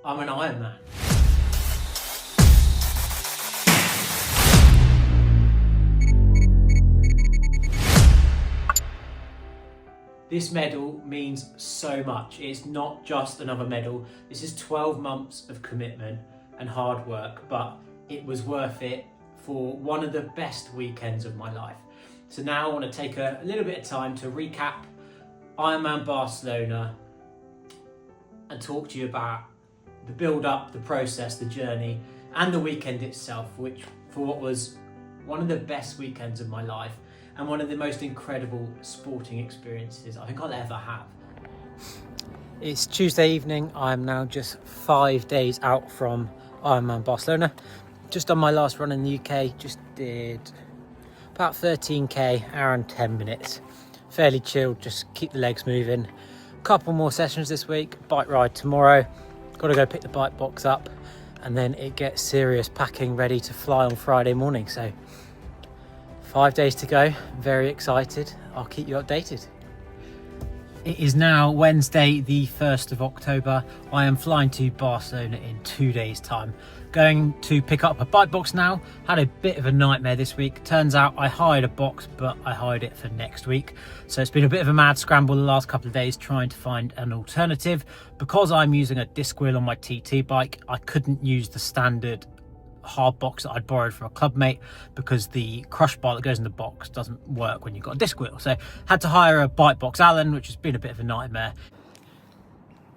I'm an Ironman. This medal means so much. It's not just another medal. This is 12 months of commitment and hard work, but it was worth it for one of the best weekends of my life. So now I want to take a little bit of time to recap Ironman Barcelona and talk to you about the build-up, the process, the journey, and the weekend itself, which for what was one of the best weekends of my life and one of the most incredible sporting experiences I think I'll ever have. It's Tuesday evening. I'm now just 5 days out from Ironman Barcelona. Just on my last run in the UK, just did about 13k, hour and 10 minutes. Fairly chilled, just keep the legs moving. Couple more sessions this week, bike ride tomorrow. Got to go pick the bike box up, and then it gets serious packing, ready to fly on Friday morning. So 5 days to go, very excited. I'll keep you updated. It is now Wednesday, the 1st of October. I am flying to Barcelona in 2 days' time. Going to pick up a bike box now. Had a bit of a nightmare this week. Turns out I hired a box, but I hired it for next week. So it's been a bit of a mad scramble the last couple of days trying to find an alternative. Because I'm using a disc wheel on my TT bike, I couldn't use the standard hard box that I'd borrowed from a club mate because the crush bar that goes in the box doesn't work when you've got a disc wheel. So had to hire a bike box Allen, which has been a bit of a nightmare.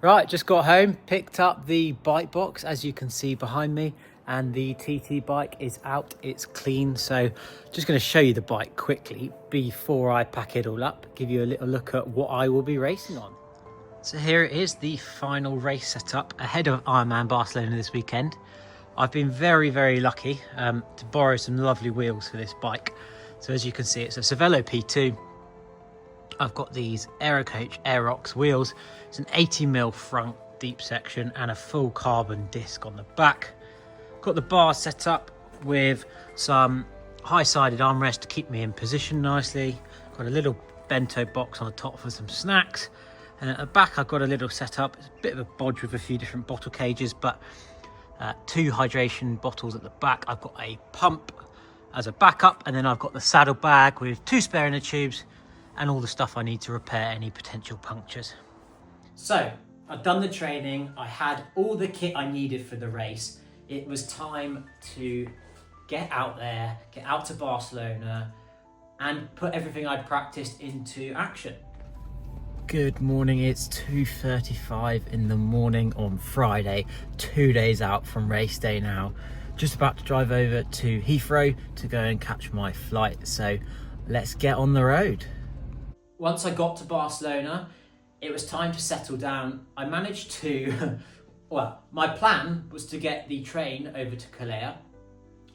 Right, just got home, picked up the bike box, as you can see behind me, and the TT bike is out, it's clean. So just going to show you the bike quickly before I pack it all up, give you a little look at what I will be racing on. So here it is, the final race setup ahead of Ironman Barcelona this weekend. I've been very, very lucky to borrow some lovely wheels for this bike. So as you can see, it's a Cervelo P2. I've got these Aerocoach Aerox wheels. It's an 80mm front deep section and a full carbon disc on the back. Got the bars set up with some high-sided armrest to keep me in position nicely. Got a little bento box on the top for some snacks. And at the back I've got a little setup. It's a bit of a bodge with a few different bottle cages, but 2 hydration bottles at the back. I've got a pump as a backup, and then I've got the saddle bag with 2 spare inner tubes and all the stuff I need to repair any potential punctures. So I've done the training, I had all the kit I needed for the race. It was time to get out there, get out to Barcelona and put everything I'd practiced into action. Good morning, it's 2:35 in the morning on Friday, 2 days out from race day now. Just about to drive over to Heathrow to go and catch my flight, so let's get on the road. Once I got to Barcelona, it was time to settle down. I managed to, well, my plan was to get the train over to Calella.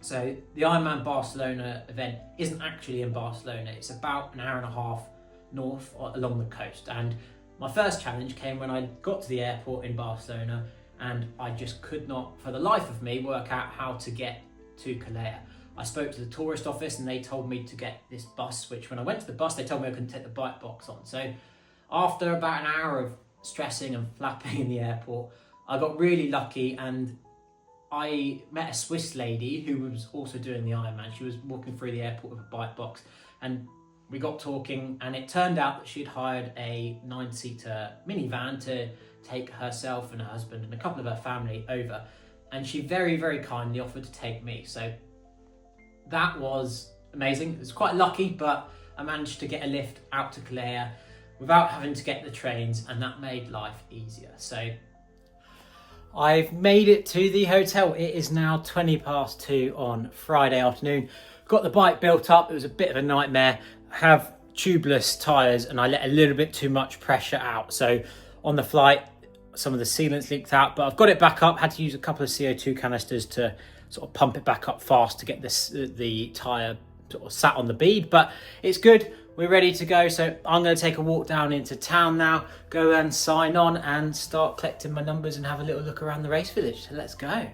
So the Ironman Barcelona event isn't actually in Barcelona. It's about an hour and a half north along the coast. And my first challenge came when I got to the airport in Barcelona and I just could not, for the life of me, work out how to get to Calella. I spoke to the tourist office and they told me to get this bus, which when I went to the bus, they told me I couldn't take the bike box on. So after about an hour of stressing and flapping in the airport, I got really lucky and I met a Swiss lady who was also doing the Ironman. She was walking through the airport with a bike box and we got talking, and it turned out that she'd hired a 9-seater minivan to take herself and her husband and a couple of her family over. And she very, very kindly offered to take me. So that was amazing. It was quite lucky, but I managed to get a lift out to Calella without having to get the trains, and that made life easier. So I've made it to the hotel. It is now 2:20 on Friday afternoon. Got the bike built up. It was a bit of a nightmare. I have tubeless tyres and I let a little bit too much pressure out. So on the flight, some of the sealants leaked out, but I've got it back up. Had to use a couple of CO2 canisters to sort of pump it back up fast to get the tyre sort of sat on the bead, but it's good. We're ready to go. So I'm going to take a walk down into town now, go and sign on and start collecting my numbers and have a little look around the race village. So let's go.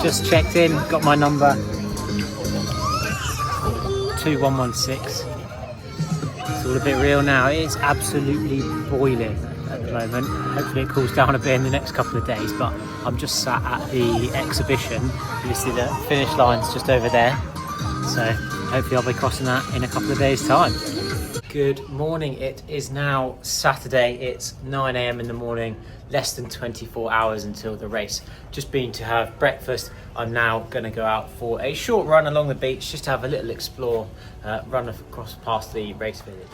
Just checked in, got my number 2116. It's all a bit real now. It is absolutely boiling at the moment. Hopefully it cools down a bit in the next couple of days, but I'm just sat at the exhibition. You see the finish line's just over there, so hopefully I'll be crossing that in a couple of days' time. Good morning, it is now Saturday, it's 9 AM in the morning, less than 24 hours until the race. Just been to have breakfast. I'm now going to go out for a short run along the beach, just to have a little explore, run across past the race village.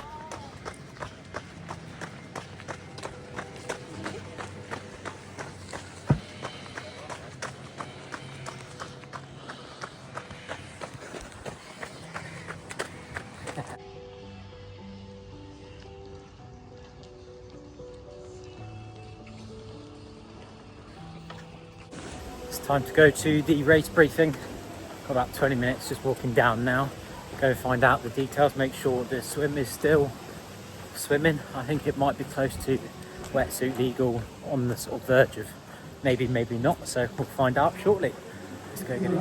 Time to go to the race briefing. Got about 20 minutes just walking down now. Go find out the details, make sure the swim is still swimming. I think it might be close to wetsuit legal, on the sort of verge of maybe not, so we'll find out shortly. Let's go get it.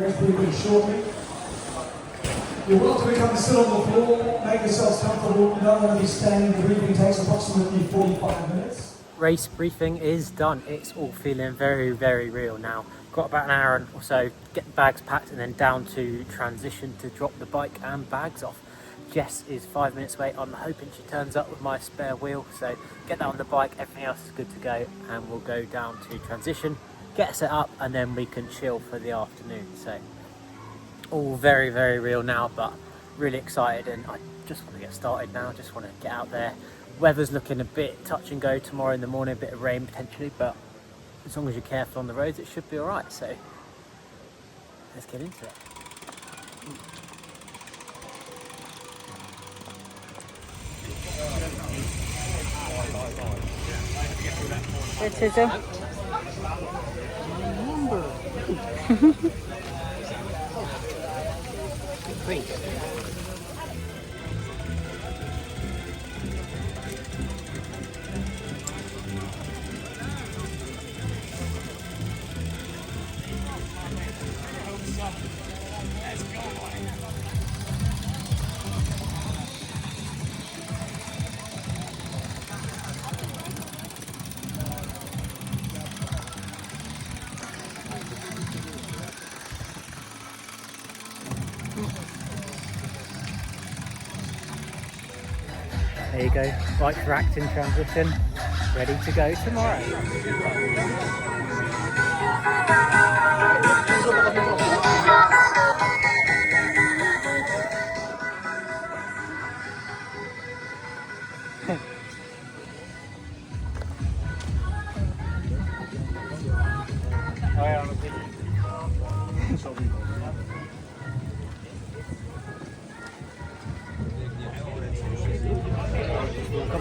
You're welcome to come and sit on the floor, make yourselves comfortable. You don't want to be standing. The briefing takes approximately 45 minutes. Race briefing is done. It's all feeling very, very real now. Got about an hour or so to get the bags packed and then down to transition to drop the bike and bags off. Jess is 5 minutes away. I'm hoping she turns up with my spare wheel, so get that on the bike, everything else is good to go, and we'll go down to transition, get set up, and then we can chill for the afternoon. So all very, very real now, but really excited, and I just want to get started now. Just want to get out there. Weather's looking a bit touch and go tomorrow in the morning, a bit of rain potentially, but as long as you're careful on the roads, it should be all right. So let's get into it. It is a There you go, bike racked in transition, ready to go tomorrow.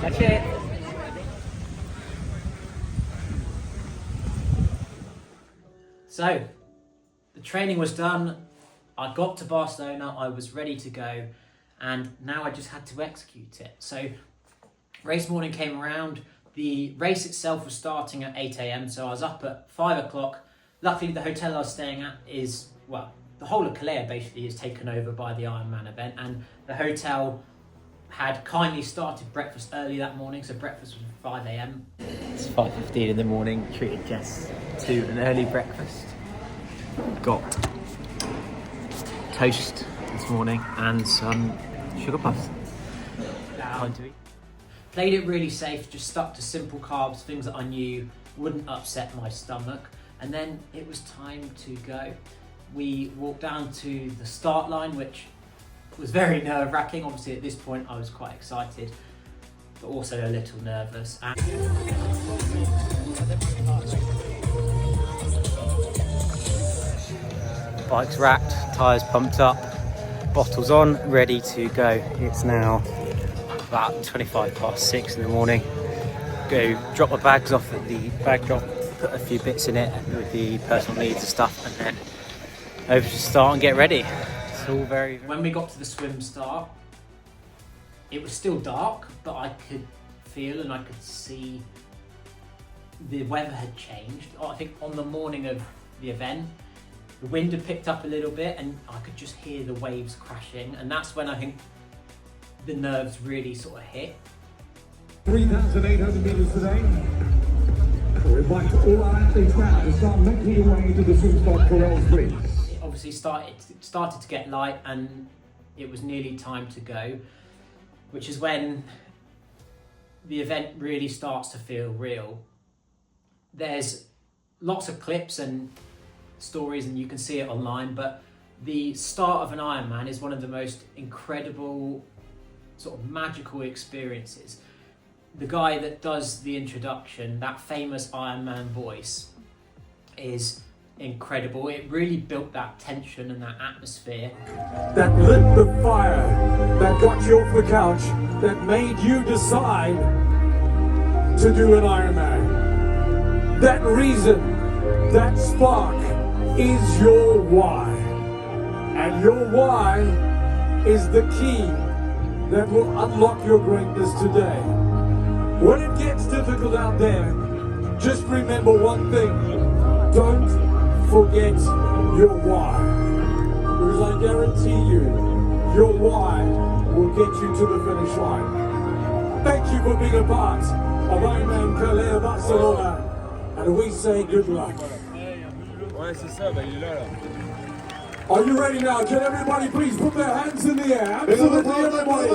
That's it. So, the training was done. I got to Barcelona, I was ready to go, and now I just had to execute it. So, race morning came around. The race itself was starting at 8 AM, so I was up at 5 o'clock. Luckily, the hotel I was staying at is, well, the whole of Calella basically is taken over by the Ironman event, and the hotel had kindly started breakfast early that morning, so breakfast was at 5 AM. It's 5:15 in the morning, treated Jess to an early breakfast. Got toast this morning and some sugar puffs. Time to eat. Played it really safe, just stuck to simple carbs, things that I knew wouldn't upset my stomach, and then it was time to go. We walked down to the start line, which was very nerve-wracking. Obviously at this point I was quite excited, but also a little nervous. Bike's wrapped, tyres pumped up, bottles on, ready to go. It's now about 6:25 in the morning. Go drop my bags off at the bag drop, put a few bits in it with the personal needs and stuff, and then over to start and get ready. It's all very... When we got to the swim start, it was still dark, but I could feel and I could see the weather had changed. I think on the morning of the event, the wind had picked up a little bit and I could just hear the waves crashing, and that's when I think the nerves really sort of hit. 3,800 metres today. We invite all our athletes now to start making your way to the swim start corrals, please. It obviously started to get light and it was nearly time to go, which is when the event really starts to feel real. There's lots of clips and stories and you can see it online, but the start of an Ironman is one of the most incredible, sort of magical experiences. The guy that does the introduction, that famous Ironman voice, is incredible. It really built that tension and that atmosphere. That lit the fire, that got you off the couch, that made you decide to do an Ironman. That reason, that spark is your why. And your why is the key that will unlock your greatness today. When it gets difficult out there, just remember one thing. Don't forget your why. Because I guarantee you, your why will get you to the finish line. Thank you for being a part of Ironman Calella-Barcelona. And we say good luck. Are you ready now? Can everybody please put their hands in the air? Absolutely everybody.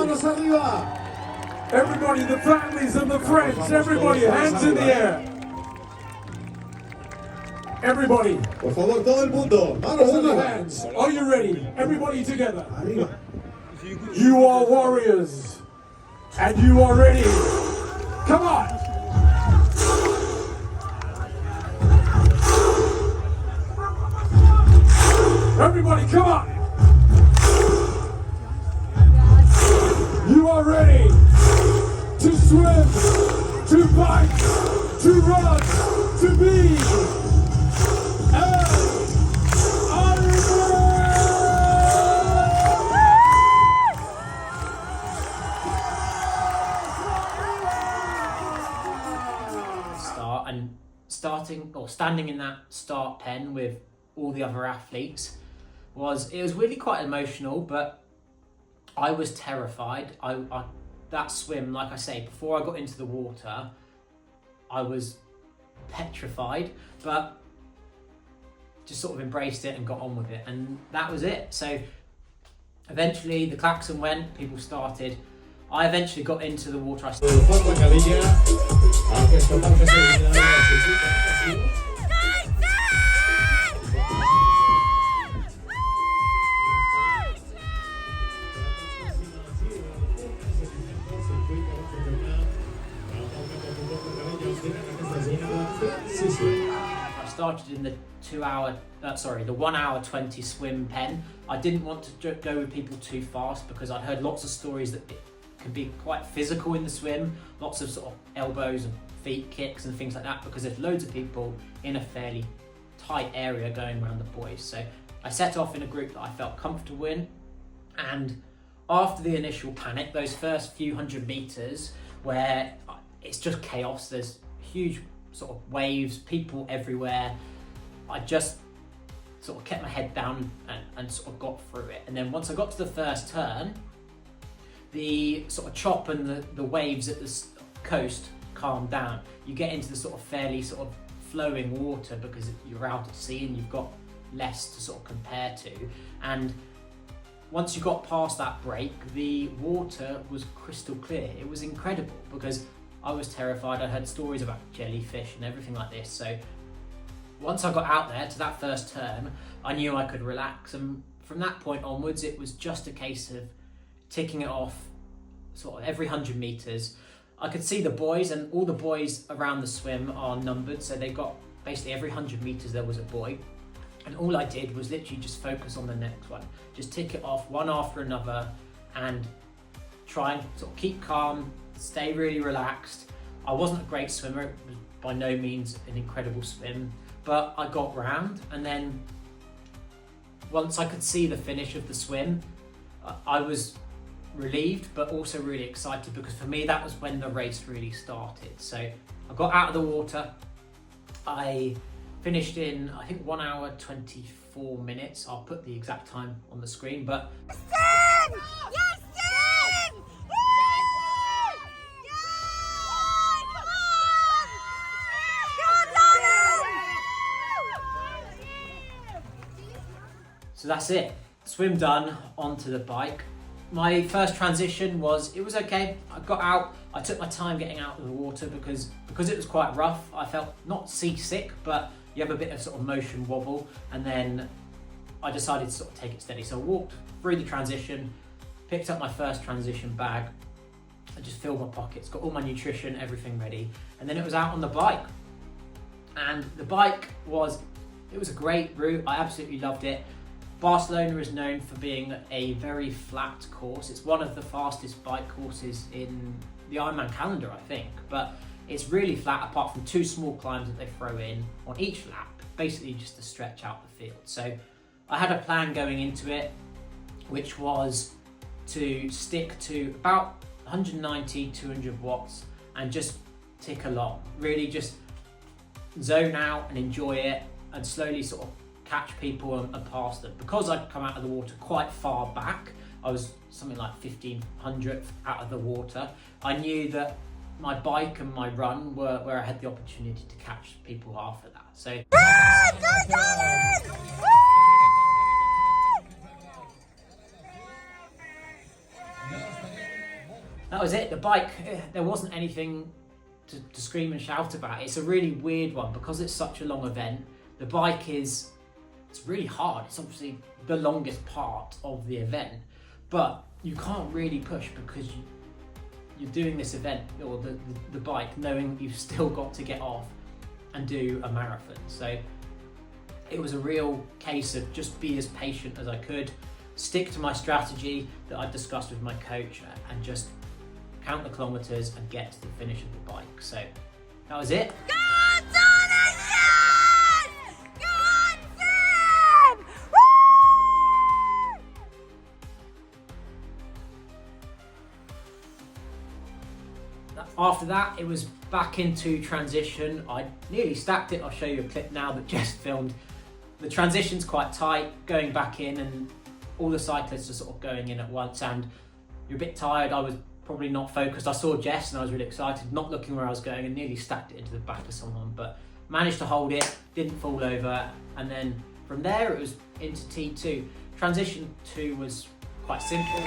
Everybody, the families and the friends, everybody, hands in the air. Everybody. Por favor, todo el mundo. Manos All the arriba. hands. Are you ready? Everybody together. You are warriors. And you are ready. Come on. Everybody, come on. You are ready to swim, to bike, to run, to be an Standing in that start pen with all the other athletes was really quite emotional, but I was terrified. That swim, like I say, before I got into the water, I was petrified, but just sort of embraced it and got on with it, and that was it. So eventually the klaxon went, people started. I eventually got into the water. I started in the 1 hour 20 swim pen. I didn't want to go with people too fast because I'd heard lots of stories that it can be quite physical in the swim, lots of sort of elbows and feet kicks and things like that, because there's loads of people in a fairly tight area going around the buoys. So I set off in a group that I felt comfortable in, and after the initial panic, those first few hundred meters where it's just chaos, there's huge sort of waves, people everywhere, I just sort of kept my head down and sort of got through it. And then once I got to the first turn, the sort of chop and the waves at the coast calmed down. You get into the sort of fairly sort of flowing water because you're out at sea and you've got less to sort of compare to. And once you got past that break, the water was crystal clear. It was incredible because I was terrified. I heard stories about jellyfish and everything like this. So once I got out there to that first turn, I knew I could relax. And from that point onwards, it was just a case of ticking it off sort of every 100 meters. I could see the buoys, and all the buoys around the swim are numbered. So they got basically every 100 meters there was a buoy. And all I did was literally just focus on the next one. Just tick it off one after another and try and sort of keep calm, stay really relaxed. I wasn't a great swimmer, it was by no means an incredible swim, but I got round, and then once I could see the finish of the swim, I was relieved but also really excited, because for me that was when the race really started. So I got out of the water, I finished in I think 1 hour 24 minutes. I'll put the exact time on the screen, but so that's it. Swim done, onto the bike. My first transition was okay. I got out, I took my time getting out of the water because it was quite rough. I felt not seasick, but you have a bit of sort of motion wobble, and then I decided to sort of take it steady. So I walked through the transition, picked up my first transition bag, I just filled my pockets, got all my nutrition, everything ready, and then it was out on the bike. And the bike was a great route, I absolutely loved it. Barcelona is known for being a very flat course. It's one of the fastest bike courses in the Ironman calendar, I think, but it's really flat apart from 2 small climbs that they throw in on each lap, basically just to stretch out the field. So I had a plan going into it, which was to stick to about 190, 200 watts and just tick along, really just zone out and enjoy it and slowly sort of catch people and pass them. Because I'd come out of the water quite far back, I was something like 1500th out of the water, I knew that my bike and my run were where I had the opportunity to catch people after that. So that was it. The bike, there wasn't anything to scream and shout about. It's a really weird one because it's such a long event. The bike it's really hard. It's obviously the longest part of the event, but you can't really push because you're doing this event, or the bike, knowing you've still got to get off and do a marathon. So it was a real case of just be as patient as I could, stick to my strategy that I discussed with my coach, and just count the kilometers and get to the finish of the bike. So that was it. After that, it was back into transition. I nearly stacked it. I'll show you a clip now that Jess filmed. The transition's quite tight, going back in, and all the cyclists are sort of going in at once, and you're a bit tired. I was probably not focused. I saw Jess and I was really excited, not looking where I was going, and nearly stacked it into the back of someone, but managed to hold it, didn't fall over, and then from there it was into T2. Transition 2 was quite simple.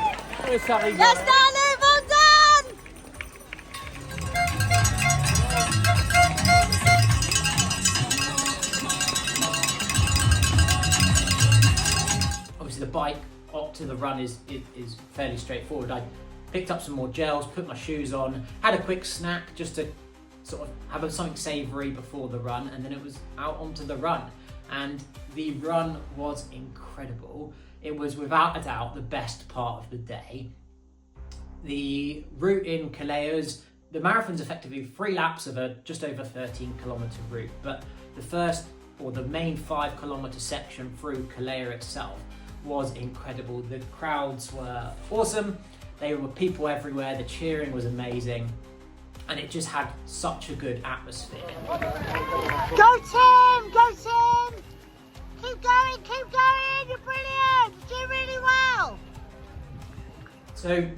Obviously the bike up to the run is fairly straightforward. I picked up some more gels, put my shoes on, had a quick snack just to sort of have something savoury before the run, and then it was out onto the run. And the run was incredible. It was without a doubt the best part of the day. The route in Calella, the marathon's effectively 3 laps of a just over 13-kilometre route, but the first, or the main 5-kilometre section through Calella itself was incredible. The crowds were awesome. There were people everywhere. The cheering was amazing, and it just had such a good atmosphere. Go Tim! Go Tim! Keep going! You're brilliant! You're doing really well! So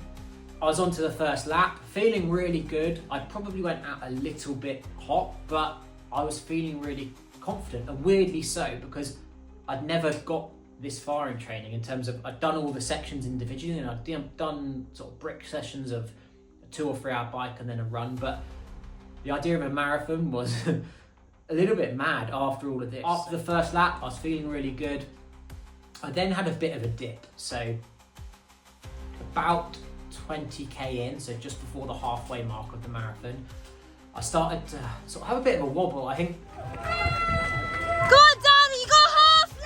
I was on to the first lap, feeling really good. I probably went out a little bit hot, but I was feeling really confident, and weirdly so, because I'd never got this far in training, in terms of I'd done all the sections individually, and I'd done sort of brick sessions of a 2 or 3 hour bike and then a run, but the idea of a marathon was a little bit mad after all of this. After the first lap, I was feeling really good. I then had a bit of a dip, so about 20k in, so just before the halfway mark of the marathon, I started to sort of have a bit of a wobble. I think. Go on, darling, you got half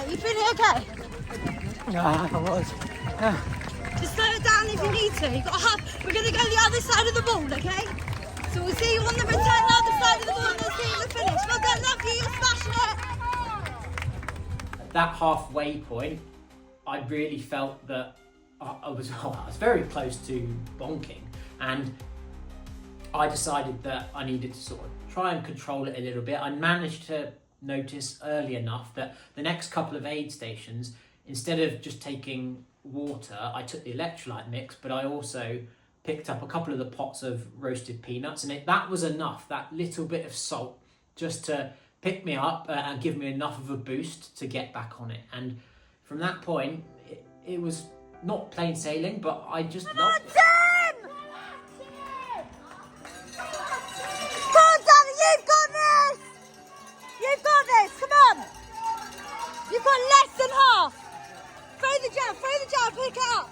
it? You feeling okay? Yeah, I was. Just slow it down if you need to. We're going to go the other side of the ball, okay? So we'll see you on the return, the other side of the ball, and we'll see you at the finish. Well done, love you, you're smashing it. At that halfway point, I really felt that I was very close to bonking, and I decided that I needed to sort of try and control it a little bit. I managed to notice early enough that the next couple of aid stations, instead of just taking water, I took the electrolyte mix, but I also picked up a couple of the pots of roasted peanuts, and that was enough, that little bit of salt, just to pick me up and give me enough of a boost to get back on it. And from that point, it was not plain sailing, but I just loved it. You've got less than half. Throw the jab, pick it up.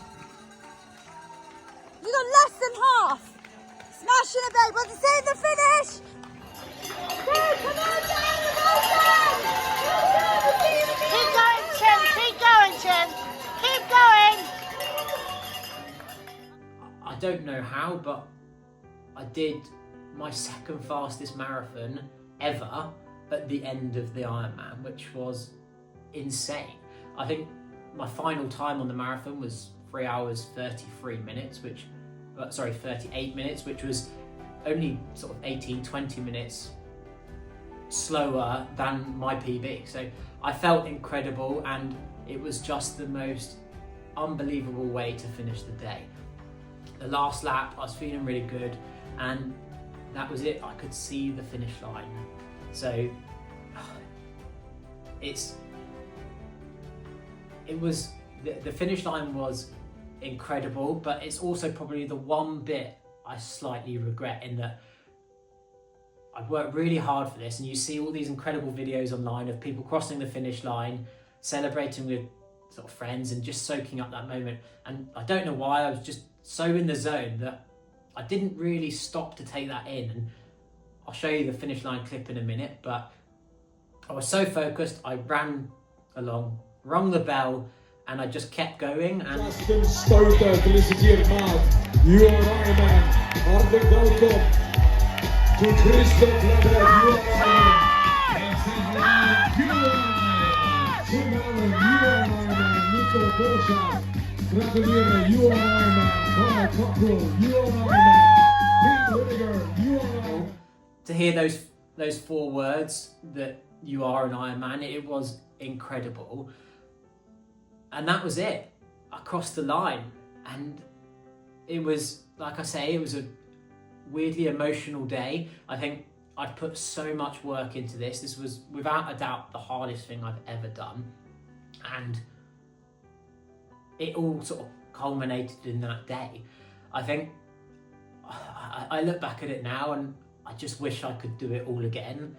You've got less than half. Smashing it, babe. Want to see the finish? Come on, keep going, Tim. Keep going, Tim. Keep going. I don't know how, but I did my second fastest marathon ever at the end of the Ironman, which was insane. I think my final time on the marathon was 3 hours 38 minutes, which was only sort of 18-20 minutes slower than my PB. So I felt incredible, and it was just the most unbelievable way to finish the day. The last lap, I was feeling really good, and that was it. I could see the finish line. So the finish line was incredible, but it's also probably the one bit I slightly regret, in that I've worked really hard for this, and you see all these incredible videos online of people crossing the finish line, celebrating with sort of friends and just soaking up that moment. And I don't know why, I was just so in the zone that I didn't really stop to take that in. And I'll show you the finish line clip in a minute, but I was so focused, I ran along, rung the bell, and I just kept going. And Justin Stoker, gefeliciteerd maat. You are Ironman. Hartelijk welkom. To Christophe Lebret, you are Ironman. En Sylvain, you are Ironman. Tim Allen, you are Ironman. Nico Borsaat, gratuleren, you are Ironman. Connor Cockrell, you are Ironman. Pete Whittaker, you are Ironman. to hear those 4 words, that you are an Ironman, it was incredible. And that was it. I crossed the line, and it was, like I say, it was a weirdly emotional day. I think I've put so much work into this. This was without a doubt the hardest thing I've ever done, and it all sort of culminated in that day. I think I look back at it now and I just wish I could do it all again.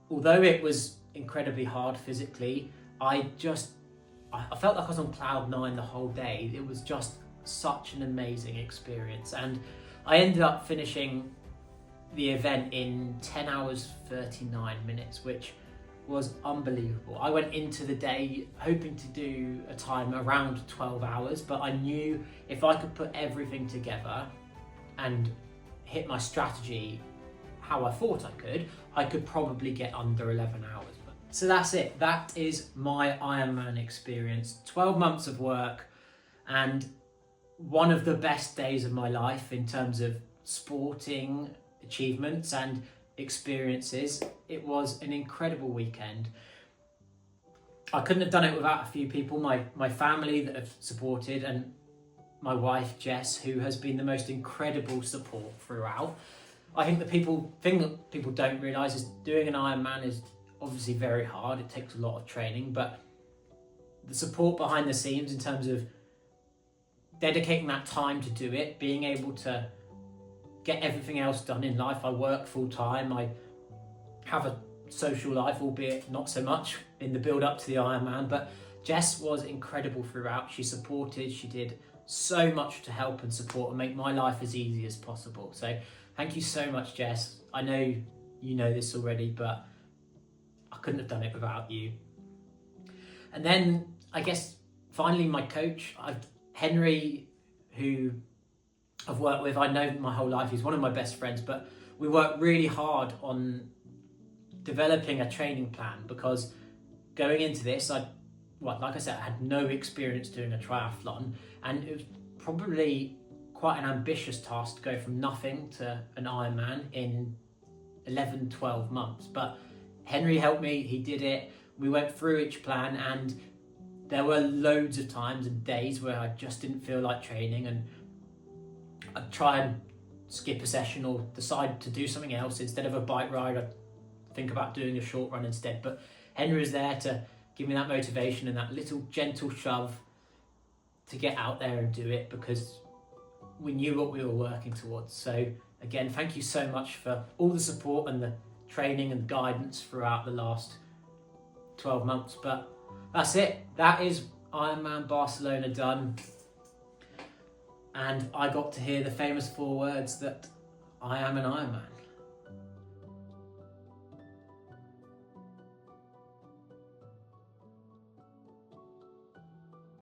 Although it was incredibly hard physically, I felt like I was on cloud 9 the whole day. It was just such an amazing experience, and I ended up finishing the event in 10 hours 39 minutes, which was unbelievable. I went into the day hoping to do a time around 12 hours, but I knew if I could put everything together and hit my strategy how I thought I could probably get under 11 hours. So that's it. That is my Ironman experience. 12 months of work, and one of the best days of my life in terms of sporting achievements and experiences. It was an incredible weekend. I couldn't have done it without a few people, my family that have supported, and my wife Jess, who has been the most incredible support throughout. I think the thing that people don't realise is doing an Ironman is obviously very hard. It takes a lot of training, but the support behind the scenes in terms of dedicating that time to do it, being able to get everything else done in life. I work full time. I have a social life, albeit not so much in the build up to the Ironman, but Jess was incredible throughout. She supported, she did so much to help and support and make my life as easy as possible. So thank you so much, Jess. I know you know this already, but I couldn't have done it without you. And then I guess finally my coach, Henry, who I've worked with, I know my whole life, he's one of my best friends, but we worked really hard on developing a training plan, because going into this, like I said, I had no experience doing a triathlon, and it was probably quite an ambitious task to go from nothing to an Ironman in 11, 12 months. But Henry helped me, he did it, we went through each plan, and there were loads of times and days where I just didn't feel like training, and I'd try and skip a session or decide to do something else. Instead of a bike ride, I'd think about doing a short run instead. But Henry was there to give me that motivation and that little gentle shove to get out there and do it, because we knew what we were working towards. So again, thank you so much for all the support and the training and guidance throughout the last 12 months. But that's it. That is Ironman Barcelona done. And I got to hear the famous 4 words that I am an Ironman.